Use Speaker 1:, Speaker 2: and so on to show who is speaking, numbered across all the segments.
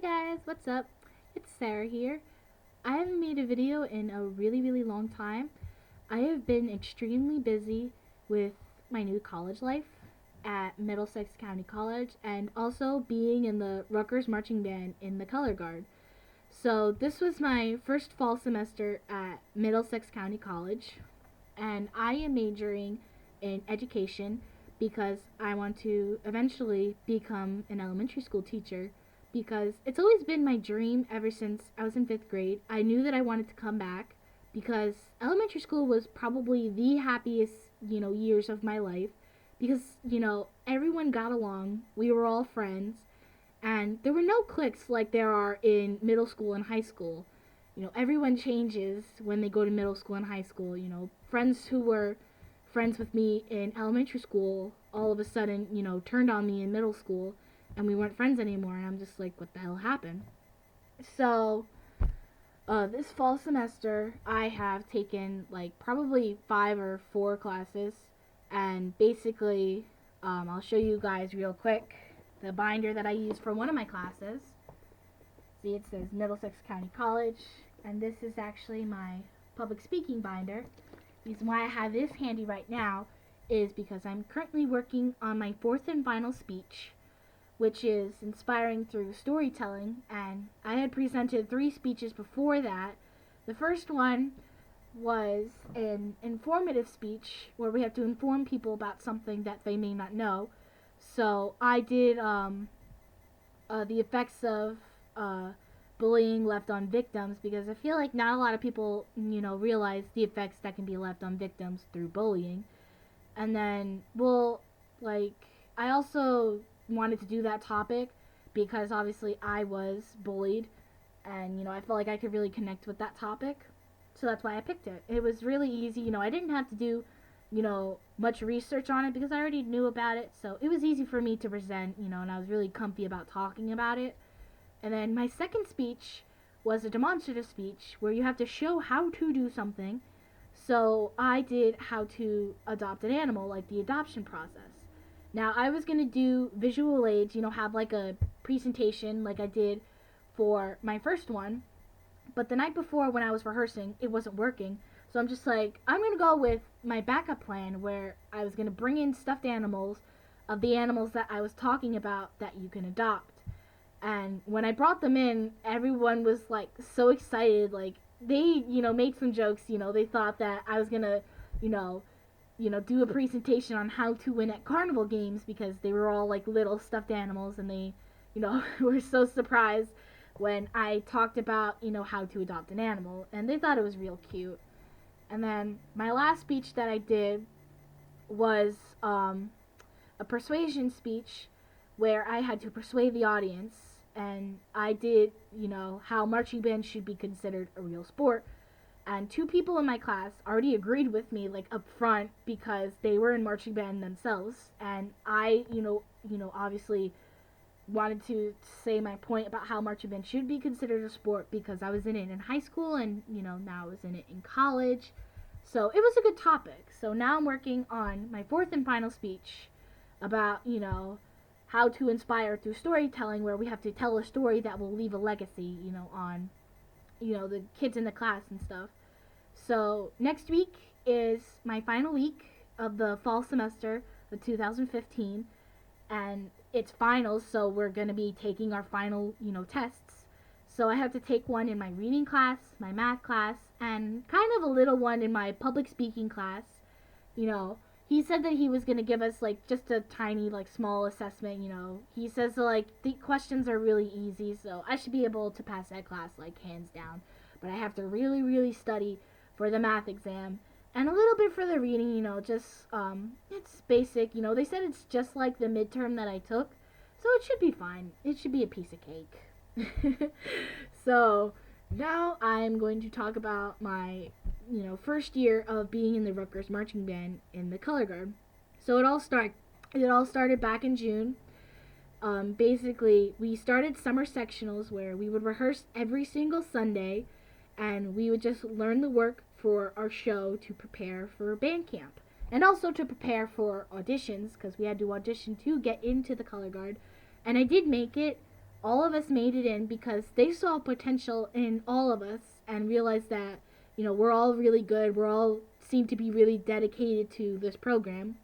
Speaker 1: Hey guys, what's up? It's Sarah here. I haven't made a video in a really long time. I have been extremely busy with my new college life at Middlesex County College and also being in the Rutgers Marching Band in the Color Guard. So, this was my first fall semester at Middlesex County College, and I am majoring in education because I want to eventually become an elementary school teacher because it's always been my dream ever since I was in 5th grade. I knew that I wanted to come back because elementary school was probably the happiest, years of my life because, everyone got along. We were all friends and there were no cliques like there are in middle school and high school. Everyone changes when they go to middle school and high school. Friends who were friends with me in elementary school all of a sudden, turned on me in middle school and we weren't friends anymore. And I'm just like, what the hell happened? So, this fall semester, I have taken like probably 5 or 4 classes. And basically, I'll show you guys real quick the binder that I use for one of my classes. See, it says Middlesex County College, and this is actually my public speaking binder. The reason why I have this handy right now is because I'm currently working on my 4th and final speech, which is inspiring through storytelling, and I had presented 3 speeches before that. The first one was an informative speech where we have to inform people about something that they may not know. So I did the effects of bullying left on victims because I feel like not a lot of people, realize the effects that can be left on victims through bullying. And then, I also wanted to do that topic because obviously I was bullied and, I felt like I could really connect with that topic. So that's why I picked it. It was really easy. I didn't have to do, much research on it because I already knew about it. So it was easy for me to present, and I was really comfy about talking about it. And then my second speech was a demonstrative speech where you have to show how to do something. So I did how to adopt an animal, like the adoption process. Now I was going to do visual aids, have like a presentation like I did for my first one. But the night before when I was rehearsing, it wasn't working. So I'm just like, I'm going to go with my backup plan where I was going to bring in stuffed animals of the animals that I was talking about that you can adopt. And when I brought them in, everyone was like so excited. Like they, made some jokes. They thought that I was gonna, you know, do a presentation on how to win at carnival games because they were all like little stuffed animals, and they, were so surprised when I talked about, how to adopt an animal, and they thought it was real cute. And then my last speech that I did was a persuasion speech where I had to persuade the audience, and I did, how marching band should be considered a real sport. And 2 people in my class already agreed with me, like up front, because they were in marching band themselves, and I, obviously wanted to say my point about how marching band should be considered a sport because I was in it in high school and, now I was in it in college. So it was a good topic. So now I'm working on my 4th and final speech about, how to inspire through storytelling, where we have to tell a story that will leave a legacy, on, the kids in the class and stuff. So next week is my final week of the fall semester of 2015, and it's finals, so we're going to be taking our final, tests. So I have to take one in my reading class, my math class, and kind of a little one in my public speaking class. You know, he said that he was going to give us like just a tiny, like small assessment. He says like the questions are really easy, so I should be able to pass that class like hands down. But I have to really study for the math exam and a little bit for the reading. Just it's basic. They said it's just like the midterm that I took, so it should be fine. It should be a piece of cake. So now I'm going to talk about my first year of being in the Rutgers marching band in the color guard. So it all started back in June. Basically, we started summer sectionals where we would rehearse every single Sunday, and we would just learn the work for our show to prepare for band camp, and also to prepare for auditions because we had to audition to get into the color guard. And I did make it. all of us made it in because they saw potential in all of us and realized that, we're all really good. We're all seem to be really dedicated to this program.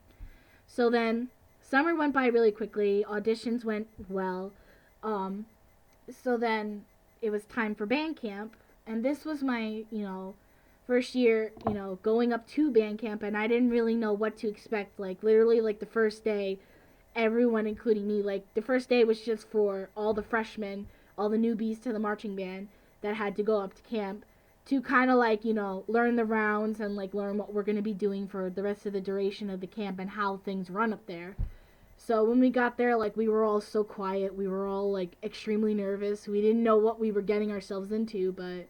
Speaker 1: So then summer went by really quickly. Auditions went well. Um, so then it was time for band camp. And this was my, first year, going up to band camp. And I didn't really know what to expect. Like, literally, like, the first day, everyone, including me, like, the first day was just for all the freshmen, all the newbies to the marching band that had to go up to camp to kind of like, learn the rounds and like learn what we're going to be doing for the rest of the duration of the camp and how things run up there. So when we got there, like, we were all so quiet. We were all like extremely nervous. We didn't know what we were getting ourselves into, but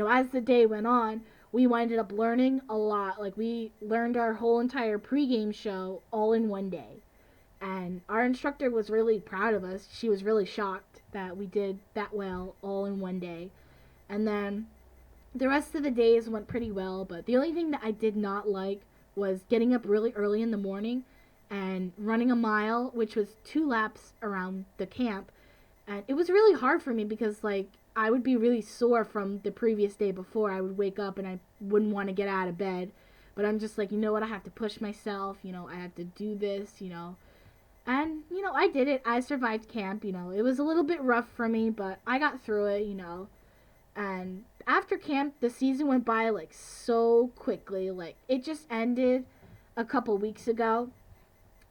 Speaker 1: as the day went on, we winded up learning a lot. Like, we learned our whole entire pregame show all in one day. And our instructor was really proud of us. She was really shocked that we did that well all in one day. And then the rest of the days went pretty well, but the only thing that I did not like was getting up really early in the morning and running a mile, which was 2 laps around the camp. And it was really hard for me because, like, I would be really sore from the previous day before. I would wake up and I wouldn't want to get out of bed. But I'm just like, you know what? I have to push myself. I have to do this. And, I did it. I survived camp. It was a little bit rough for me, but I got through it. And after camp, the season went by like so quickly. Like, it just ended a couple weeks ago.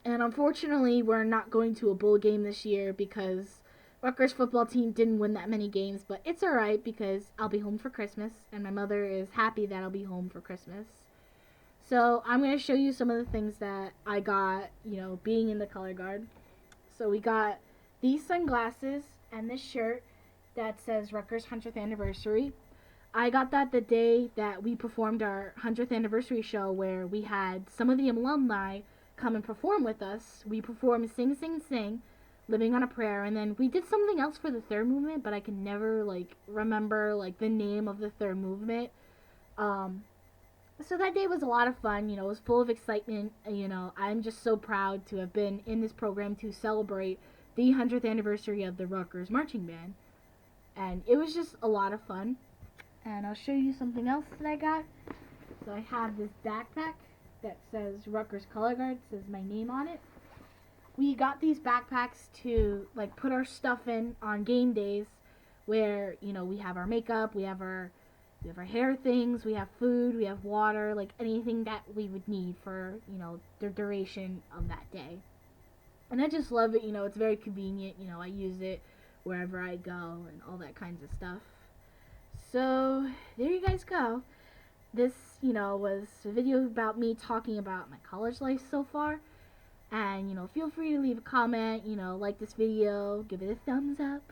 Speaker 1: And unfortunately, we're not going to a bowl game this year because Rutgers football team didn't win that many games. But it's alright because I'll be home for Christmas. And my mother is happy that I'll be home for Christmas. So I'm going to show you some of the things that I got, being in the color guard. So we got these sunglasses and this shirt that says Rutgers 100th anniversary. I got that the day that we performed our 100th anniversary show where we had some of the alumni come and perform with us. We performed Sing, Sing, Sing, Living on a Prayer, and then we did something else for the third movement, but I can never, like, remember, like, the name of the third movement. So that day was a lot of fun. It was full of excitement. I'm just so proud to have been in this program to celebrate the 100th anniversary of the Rutgers Marching Band. And it was just a lot of fun. And I'll show you something else that I got. So I have this backpack that says Rutgers Color Guard. It says my name on it. We got these backpacks to like put our stuff in on game days where, we have our makeup, we have our hair things, we have food, we have water, like anything that we would need for, the duration of that day. And I just love it. It's very convenient. I use it wherever I go and all that kinds of stuff. So there you guys go. This, was a video about me talking about my college life so far. And, feel free to leave a comment, like this video, give it a thumbs up,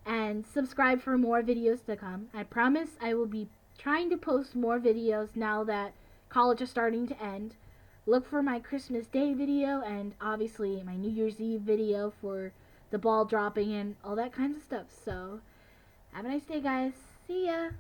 Speaker 1: and subscribe for more videos to come. I promise I will be trying to post more videos now that college is starting to end. Look for my Christmas Day video and obviously my New Year's Eve video for the ball dropping and all that kinds of stuff. So, have a nice day, guys. See ya!